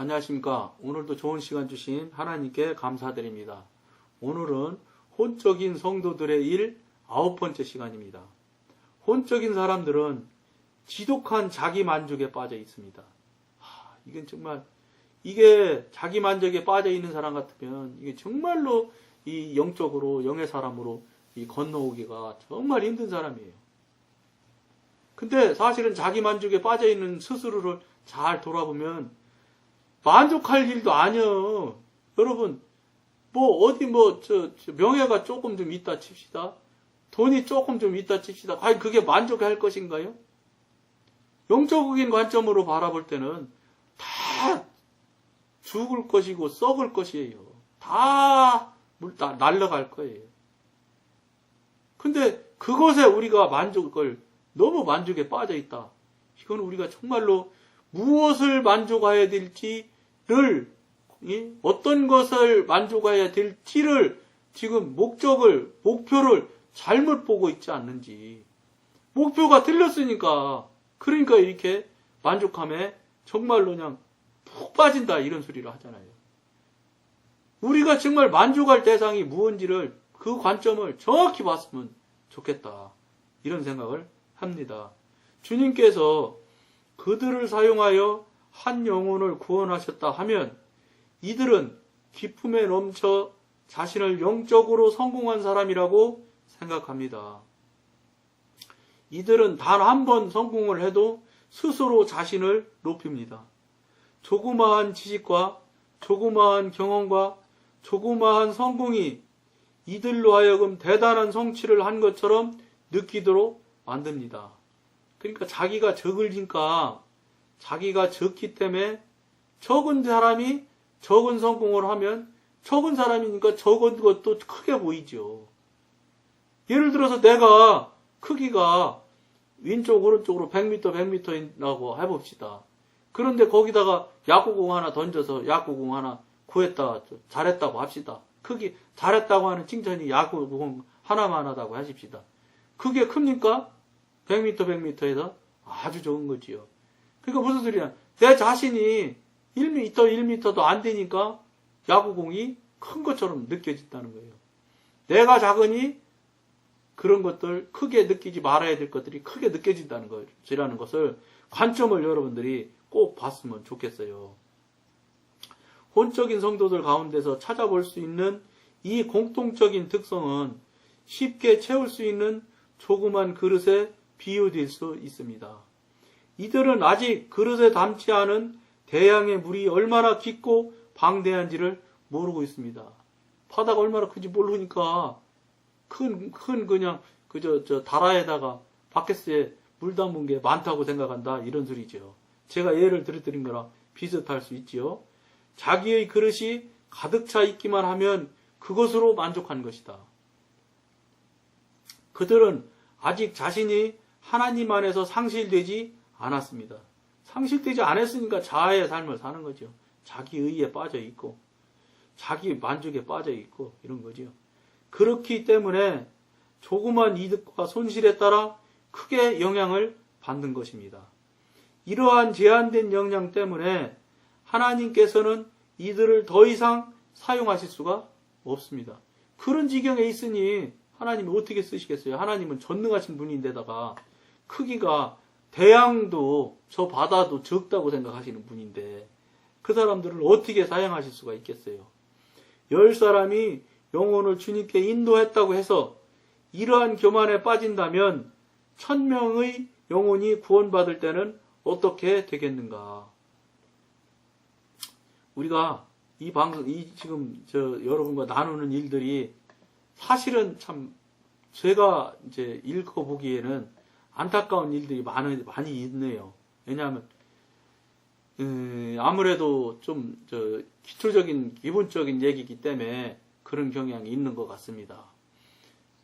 안녕하십니까. 오늘도 좋은 시간 주신 하나님께 감사드립니다. 오늘은 혼적인 성도들의 일 9번째 시간입니다. 혼적인 사람들은 지독한 자기 만족에 빠져 있습니다. 이건 정말, 이게 자기 만족에 빠져 있는 사람 같으면 이게 정말로 이 영적으로, 영의 사람으로 이 건너오기가 정말 힘든 사람이에요. 근데 사실은 자기 만족에 빠져 있는 스스로를 잘 돌아보면 만족할 일도 아니요. 여러분, 명예가 조금 좀 있다 칩시다. 돈이 조금 좀 있다 칩시다. 과연 그게 만족할 것인가요? 영적인 관점으로 바라볼 때는 다 죽을 것이고 썩을 것이에요. 다 날아갈 거예요. 근데 그것에 우리가 너무 만족에 빠져 있다. 이건 우리가 정말로 무엇을 만족해야 될지를, 어떤 것을 만족해야 될지를 지금 목표를 잘못 보고 있지 않는지. 목표가 틀렸으니까, 그러니까 이렇게 만족함에 정말로 그냥 푹 빠진다, 이런 소리를 하잖아요. 우리가 정말 만족할 대상이 무엇인지를, 그 관점을 정확히 봤으면 좋겠다, 이런 생각을 합니다. 주님께서 그들을 사용하여 한 영혼을 구원하셨다 하면 이들은 기쁨에 넘쳐 자신을 영적으로 성공한 사람이라고 생각합니다. 이들은 단 한 번 성공을 해도 스스로 자신을 높입니다. 조그마한 지식과 조그마한 경험과 조그마한 성공이 이들로 하여금 대단한 성취를 한 것처럼 느끼도록 만듭니다. 그러니까 자기가 적으니까, 자기가 적기 때문에 적은 사람이 적은 성공을 하면 적은 사람이니까 적은 것도 크게 보이죠. 예를 들어서 내가 크기가 왼쪽 오른쪽으로 100m 100m라고 해봅시다. 그런데 거기다가 야구공 하나 던져서 야구공 하나 구했다, 잘했다고 합시다. 크기 잘했다고 하는 칭찬이 야구공 하나만 하다고 하십시다. 그게 큽니까? 100m 100m에서 아주 적은 거지요. 그러니까 무슨 소리냐, 내 자신이 1m 1m도 안 되니까 야구공이 큰 것처럼 느껴진다는 거예요. 내가 작으니 그런 것들, 크게 느끼지 말아야 될 것들이 크게 느껴진다는 것이라는 것을, 관점을 여러분들이 꼭 봤으면 좋겠어요. 혼적인 성도들 가운데서 찾아볼 수 있는 이 공통적인 특성은 쉽게 채울 수 있는 조그만 그릇에 비유될 수 있습니다. 이들은 아직 그릇에 담지 않은 대양의 물이 얼마나 깊고 방대한지를 모르고 있습니다. 바다가 얼마나 큰지 모르니까 그냥 다라에다가 바켓스에 물 담은 게 많다고 생각한다, 이런 소리죠. 제가 예를 들어드린 거랑 비슷할 수 있지요. 자기의 그릇이 가득 차 있기만 하면 그것으로 만족한 것이다. 그들은 아직 자신이 하나님 안에서 상실되지 않았습니다. 상실되지 않았으니까 자아의 삶을 사는 거죠. 자기 의에 빠져 있고, 자기 만족에 빠져 있고, 이런 거죠. 그렇기 때문에 조그만 이득과 손실에 따라 크게 영향을 받는 것입니다. 이러한 제한된 역량 때문에 하나님께서는 이들을 더 이상 사용하실 수가 없습니다. 그런 지경에 있으니 하나님이 어떻게 쓰시겠어요? 하나님은 전능하신 분인데다가 크기가 대양도 저 바다도 적다고 생각하시는 분인데 그 사람들을 어떻게 사용하실 수가 있겠어요? 10사람이 영혼을 주님께 인도했다고 해서 이러한 교만에 빠진다면 1000명의 영혼이 구원받을 때는 어떻게 되겠는가? 우리가 지금 여러분과 나누는 일들이 사실은 참 제가 이제 읽어보기에는 안타까운 일들이 많이 있네요. 왜냐하면 아무래도 좀 기본적인 얘기이기 때문에 그런 경향이 있는 것 같습니다.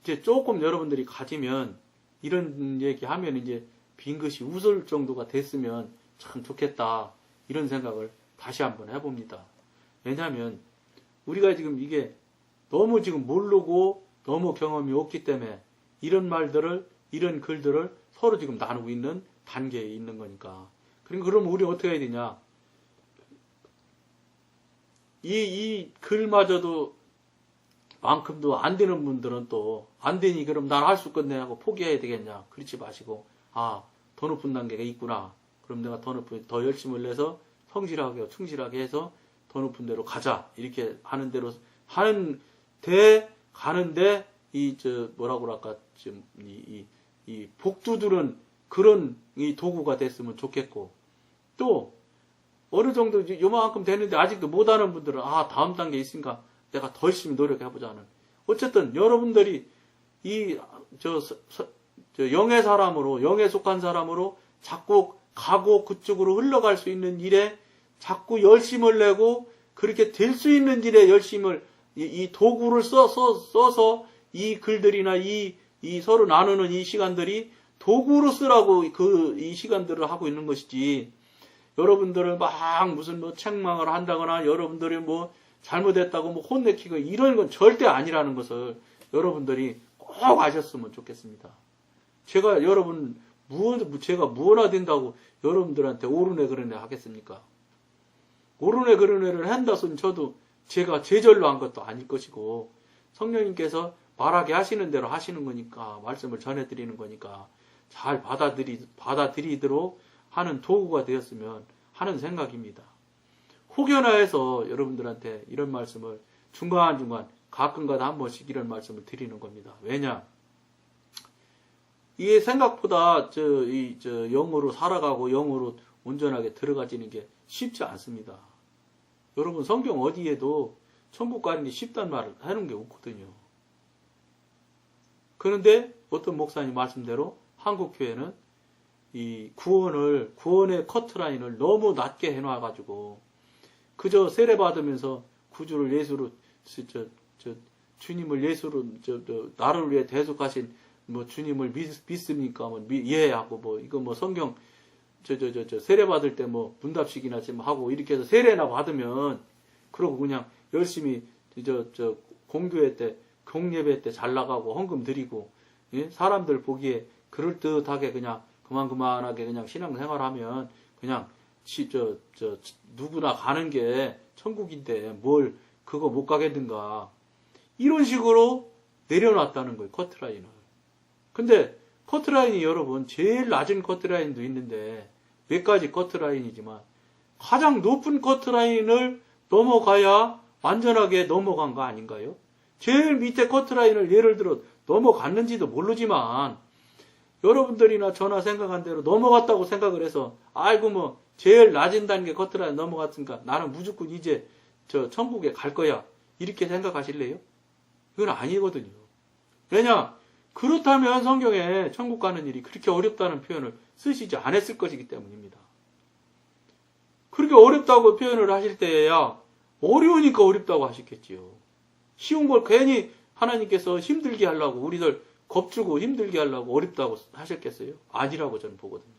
이제 조금 여러분들이 가지면 이런 얘기하면 이제 빈것이 웃을 정도가 됐으면 참 좋겠다, 이런 생각을 다시 한번 해봅니다. 왜냐하면 우리가 지금 이게 너무 지금 모르고 너무 경험이 없기 때문에 이런 글들을 서로 지금 나누고 있는 단계에 있는 거니까. 그러면 우리 어떻게 해야 되냐? 이 글마저도 만큼도 안 되는 분들은 또 안 되니 그럼 난 할 수 없겠네 하고 포기해야 되겠냐. 그렇지 마시고 더 높은 단계가 있구나. 그럼 내가 더 열심을 내서 성실하게 충실하게 해서 더 높은 데로 가자. 이렇게 하는 대로 가는데 뭐라고 그럴까 지금 이 복두들은 그런 이 도구가 됐으면 좋겠고 또 어느 정도 요만큼 되는데 아직도 못하는 분들은 다음 단계 있으니까 내가 더 열심히 노력해보자는. 어쨌든 여러분들이 영의 사람으로, 영에 속한 사람으로 자꾸 가고 그쪽으로 흘러갈 수 있는 일에 자꾸 열심을 내고 그렇게 될 수 있는 일에 열심을, 이 도구를 써서 이 글들이나 이 서로 나누는 이 시간들이 도구로 쓰라고 이 시간들을 하고 있는 것이지, 여러분들을 막 무슨 책망을 한다거나 여러분들이 잘못했다고 혼내키고 이런 건 절대 아니라는 것을 여러분들이 꼭 아셨으면 좋겠습니다. 제가 무엇나 된다고 여러분들한테 옳으네 그러네 하겠습니까? 옳으네 그러네를 한다손 저도 제가 제절로 한 것도 아닐 것이고 성령님께서 말하게 하시는 대로 하시는 거니까, 말씀을 전해드리는 거니까 잘 받아들이도록 하는 도구가 되었으면 하는 생각입니다. 혹여나해서 여러분들한테 이런 말씀을 중간중간 가끔가다 한 번씩 이런 말씀을 드리는 겁니다. 왜냐? 이게 생각보다 영으로 살아가고 영으로 온전하게 들어가지는 게 쉽지 않습니다. 여러분 성경 어디에도 천국 가는 게 쉽단 말을 하는 게 없거든요. 그런데 어떤 목사님 말씀대로 한국교회는 이 구원의 커트라인을 너무 낮게 해놔가지고 그저 세례받으면서 구주를 예수로 주님을 예수로 나를 위해 대속하신 주님을 믿습니까? 이해하고 이거 성경 세례받을 때 문답식이나 지금 하고 이렇게 해서 세례나 받으면 그러고 그냥 열심히 공교회 때 공예배 때 잘 나가고 헌금 드리고, 예? 사람들 보기에 그럴듯하게 그냥 그만하게 그냥 신앙생활하면 그냥 누구나 가는 게 천국인데 뭘 그거 못 가겠는가, 이런 식으로 내려놨다는 거예요, 커트라인을. 근데 커트라인이 여러분 제일 낮은 커트라인도 있는데 몇 가지 커트라인이지만 가장 높은 커트라인을 넘어가야 완전하게 넘어간 거 아닌가요? 제일 밑에 커트라인을 예를 들어 넘어갔는지도 모르지만 여러분들이나 저나 생각한 대로 넘어갔다고 생각을 해서 제일 낮은 단계 커트라인 넘어갔으니까 나는 무조건 이제 천국에 갈 거야, 이렇게 생각하실래요? 이건 아니거든요. 왜냐? 그렇다면 성경에 천국 가는 일이 그렇게 어렵다는 표현을 쓰시지 않았을 것이기 때문입니다. 그렇게 어렵다고 표현을 하실 때야 어려우니까 어렵다고 하시겠지요. 쉬운 걸 괜히 하나님께서 힘들게 하려고, 우리들 겁주고 힘들게 하려고 어렵다고 하셨겠어요? 아니라고 저는 보거든요.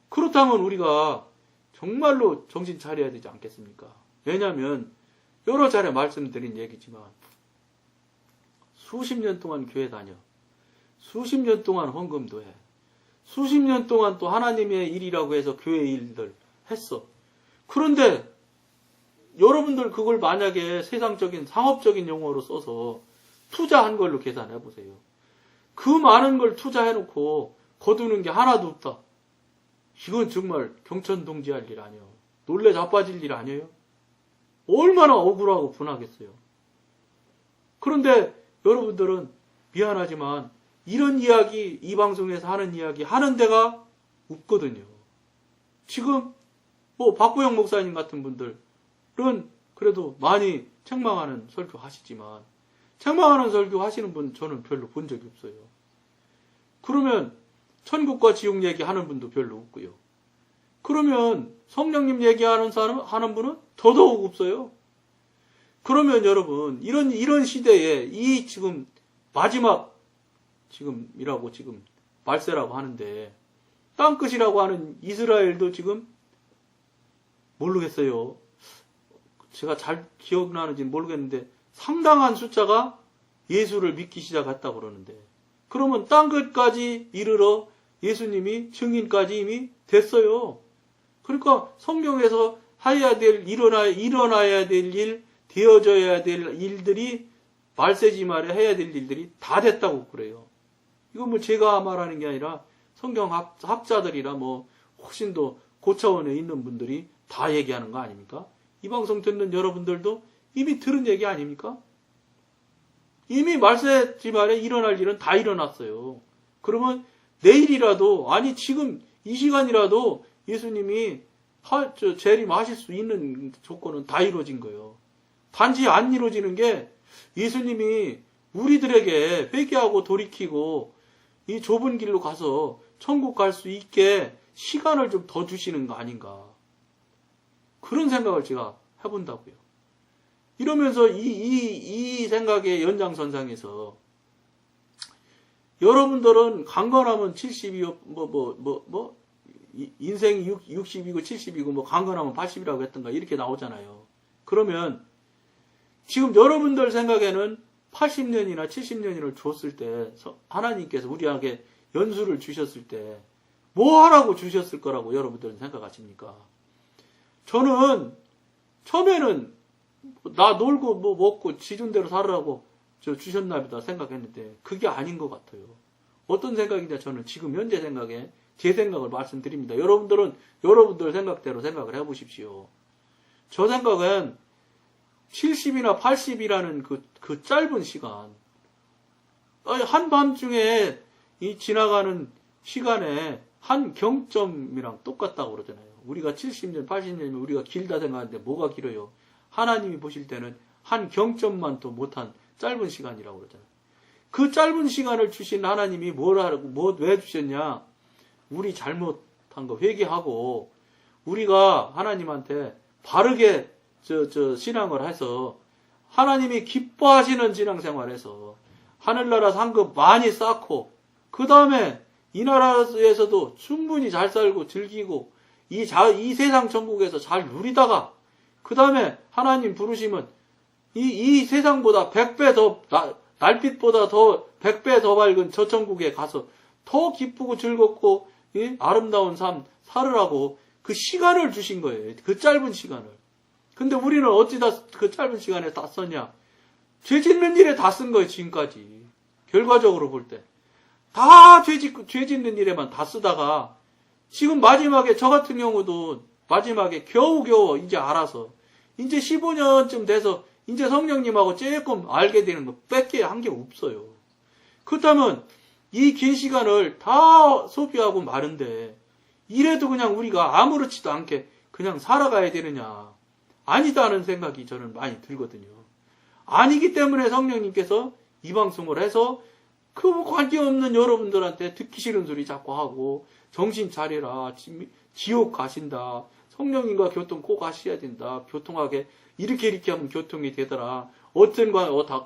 그렇다면 우리가 정말로 정신 차려야 되지 않겠습니까? 왜냐하면 여러 차례 말씀드린 얘기지만 수십 년 동안 교회 다녀, 수십 년 동안 헌금도 해, 수십 년 동안 또 하나님의 일이라고 해서 교회 일들 했어. 그런데 여러분들 그걸 만약에 세상적인 상업적인 용어로 써서 투자한 걸로 계산해 보세요. 그 많은 걸 투자해놓고 거두는 게 하나도 없다. 이건 정말 경천동지할 일 아니에요. 놀래 자빠질 일 아니에요? 얼마나 억울하고 분하겠어요. 그런데 여러분들은 미안하지만 이런 이야기, 이 방송에서 하는 이야기 하는 데가 없거든요. 지금 박구영 목사님 같은 분들은 그래도 많이 책망하는 설교 하시지만 책망하는 설교 하시는 분 저는 별로 본 적이 없어요. 그러면 천국과 지옥 얘기하는 분도 별로 없고요. 그러면 성령님 얘기하는 하는 분은 더더욱 없어요. 그러면 여러분 이런 시대에 이 지금 마지막 지금이라고 지금 말세라고 하는데 땅끝이라고 하는 이스라엘도 지금 모르겠어요. 제가 잘 기억나는지는 모르겠는데 상당한 숫자가 예수를 믿기 시작했다고 그러는데, 그러면 땅끝까지 이르러 예수님이 증인까지 이미 됐어요. 그러니까 성경에서 해야 될, 일어나야 될 일, 되어져야 될 일들이, 말세지 말에 해야 될 일들이 다 됐다고 그래요. 이건 뭐 제가 말하는 게 아니라 성경 학자들이라 뭐 훨씬 더 고차원에 있는 분들이 다 얘기하는 거 아닙니까? 이 방송 듣는 여러분들도 이미 들은 얘기 아닙니까? 이미 말세지 말에 일어날 일은 다 일어났어요. 그러면 내일이라도, 아니 지금 이 시간이라도 예수님이 재림하실 수 있는 조건은 다 이루어진 거예요. 단지 안 이루어지는 게 예수님이 우리들에게 회개하고 돌이키고 이 좁은 길로 가서 천국 갈 수 있게 시간을 좀 더 주시는 거 아닌가. 그런 생각을 제가 해본다고요. 이러면서 이 생각의 연장선상에서 여러분들은 강건하면 70이요, 인생이 60이고 70이고 뭐 강건하면 80이라고 했던가 이렇게 나오잖아요. 그러면 지금 여러분들 생각에는 80년이나 70년을 줬을 때 하나님께서 우리에게 연수를 주셨을 때 뭐 하라고 주셨을 거라고 여러분들은 생각하십니까? 저는 처음에는 나 놀고 뭐 먹고 지준 대로 살으라고 주셨나 보다 생각했는데 그게 아닌 것 같아요. 어떤 생각이냐, 저는 지금 현재 생각에 제 생각을 말씀드립니다. 여러분들은 여러분들 생각대로 생각을 해보십시오. 저 생각은 70이나 80이라는 그 짧은 시간, 한밤중에 이 지나가는 시간에 한 경점이랑 똑같다고 그러잖아요. 우리가 70년, 80년이면 우리가 길다 생각하는데 뭐가 길어요? 하나님이 보실 때는 한 경점만 더 못한 짧은 시간이라고 그러잖아요. 그 짧은 시간을 주신 하나님이 왜 주셨냐? 우리 잘못한 거 회개하고 우리가 하나님한테 바르게 신앙을 해서 하나님이 기뻐하시는 신앙생활에서 하늘나라 상급 많이 쌓고 그 다음에 이 나라에서도 충분히 잘 살고 즐기고 이 세상 천국에서 잘 누리다가 그 다음에 하나님 부르시면 이 세상보다 100배 더 날빛보다 더 100배 더 밝은 저 천국에 가서 더 기쁘고 즐겁고 아름다운 삶 살으라고 그 시간을 주신 거예요. 그 짧은 시간을. 근데 우리는 어찌다 그 짧은 시간에 다 썼냐? 죄 짓는 일에 다 쓴 거예요, 지금까지. 결과적으로 볼 때. 다 죄 짓는 일에만 다 쓰다가 지금 마지막에 저 같은 경우도 마지막에 겨우겨우 이제 알아서 이제 15년쯤 돼서 이제 성령님하고 조금 알게 되는 거 뺏게 한 게 없어요. 그렇다면 이 긴 시간을 다 소비하고 마는데 이래도 그냥 우리가 아무렇지도 않게 그냥 살아가야 되느냐? 아니다는 생각이 저는 많이 들거든요. 아니기 때문에 성령님께서 이 방송을 해서 그 관계없는 여러분들한테 듣기 싫은 소리 자꾸 하고 정신 차리라, 지옥 가신다, 성령님과 교통 꼭 하셔야 된다, 교통하게 이렇게 하면 교통이 되더라,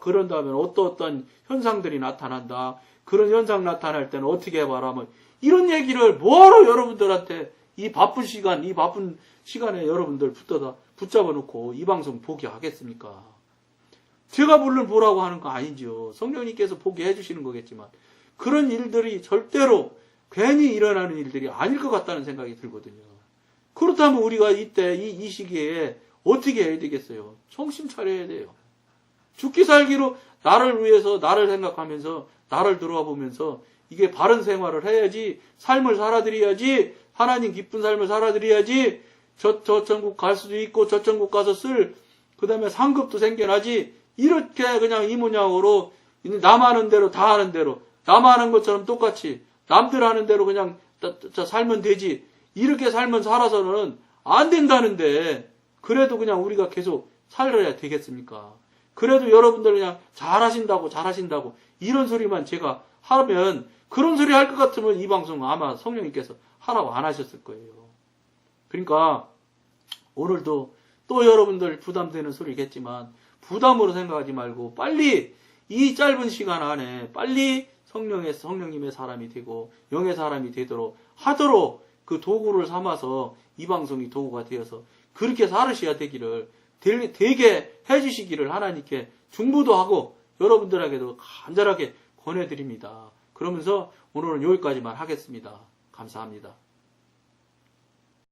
그런다면 어떤 현상들이 나타난다, 그런 현상 나타날 때는 어떻게 해봐라, 뭐 이런 얘기를 뭐하러 여러분들한테 이 바쁜 시간에 여러분들 붙잡아 놓고 이 방송 보게 하겠습니까? 제가 물론 보라고 하는 거 아니죠. 성령님께서 보게 해주시는 거겠지만 그런 일들이 절대로 괜히 일어나는 일들이 아닐 것 같다는 생각이 들거든요. 그렇다면 우리가 이때 이 시기에 어떻게 해야 되겠어요? 정신 차려야 돼요. 죽기 살기로 나를 위해서 나를 생각하면서 나를 들어와 보면서 이게 바른 생활을 해야지, 삶을 살아드려야지, 하나님 기쁜 삶을 살아드려야지, 저 천국 갈 수도 있고 저 천국 가서 그 다음에 상급도 생겨나지, 이렇게 그냥 이 모양으로 남 하는 대로 다 하는 대로 남 하는 것처럼 똑같이 남들 하는 대로 그냥 살면 되지, 이렇게 살면 살아서는 안 된다는데 그래도 그냥 우리가 계속 살아야 되겠습니까? 그래도 여러분들 그냥 잘하신다고 이런 소리만 제가 하면, 그런 소리 할 것 같으면 이 방송 아마 성령님께서 하라고 안 하셨을 거예요. 그러니까 오늘도 또 여러분들 부담되는 소리겠지만 부담으로 생각하지 말고 빨리 이 짧은 시간 안에 빨리 성령님의 사람이 되고 영의 사람이 하도록 그 도구를 삼아서 이 방송이 도구가 되어서 그렇게 살으셔야 되기를, 되게 해주시기를 하나님께 중보도 하고 여러분들에게도 간절하게 권해드립니다. 그러면서 오늘은 여기까지만 하겠습니다. 감사합니다.